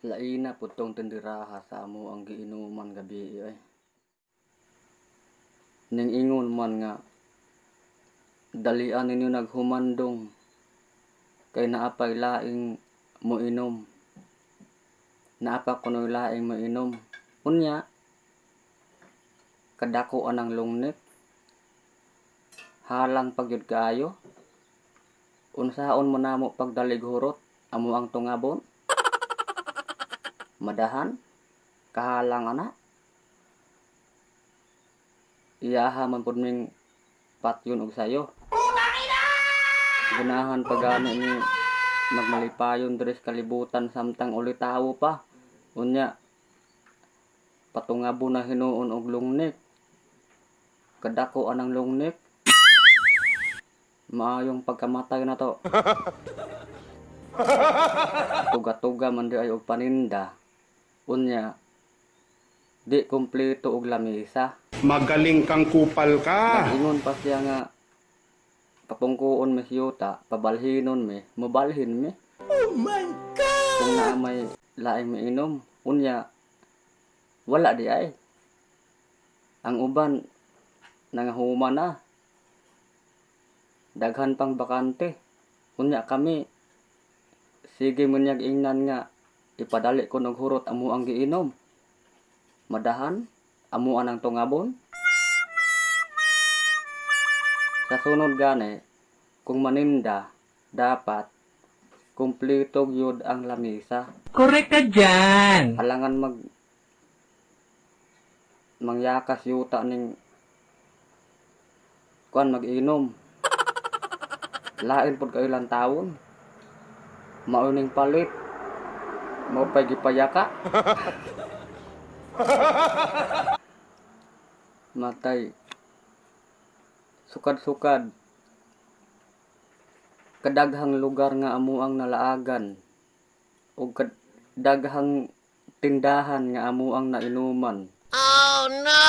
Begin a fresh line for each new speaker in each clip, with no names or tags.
Laina putong tindiraha sa amo ang giinuman gabi ay. Ning ingon man nga dalian ninyo naghumandong kay naapay laing mo inom. Naapa kunoy laing mo inom. Unya kadako anang lungnit. Halang pagyud kaayo. Unsaon mo namo pagdalig hurot amo ang tungabon? Madahan kahalang ana. Iyaha man pud ming patyon og sayo. Gunahan pagani ni magmalipayon diri sa kalibutan samtang uli tawo pa. Unya patungabon na hinuon og lungnik. Kadako anang lungnik. Maayong pagkamatay na to. Tuga-tuga man di ay og paninda. Unya di kumpleto og lamisa.
Magaling kang kupal ka.
Ingon pa siya nga papungkuon mi siyuta, pabalhinon mi, mobalhin mi.
Oh my God!
Kung naa may laing miinom, unya wala di ay. Ang uban nangahuman na. Daghan pang bakante. Unya kami sige munyag ingnan nga ipadali ko og hurot amo ang giinom. Madahan amo anang tungabon. Sa sunod gani, kung maninda, dapat kumpleto gyud ang lamisa.
Correct ka dyan!
Alangan mangyakas yuta ning kuan mag-inom. Lain pud kay ilang taon. Mao ning palit. Mao pay gipayaka. Matay. Sukad-sukad. Kadaghang lugar nga amo ang nalaagan. Ug kadaghang tindahan nga amo ang nainuman.
Oh no!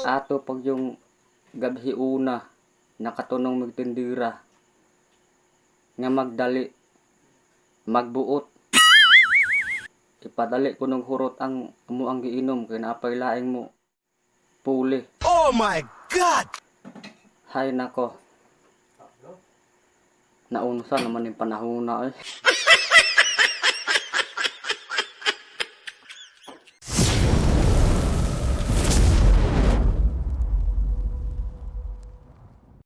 Ato pag yung gabhi una nakatunong magtindira nga magdali magbuot ipadali kunog hurot ang amo ang giinom kay naapay laing mo puli.
Oh my God!
Hay nako. Naunsa naman yung panahon na eh.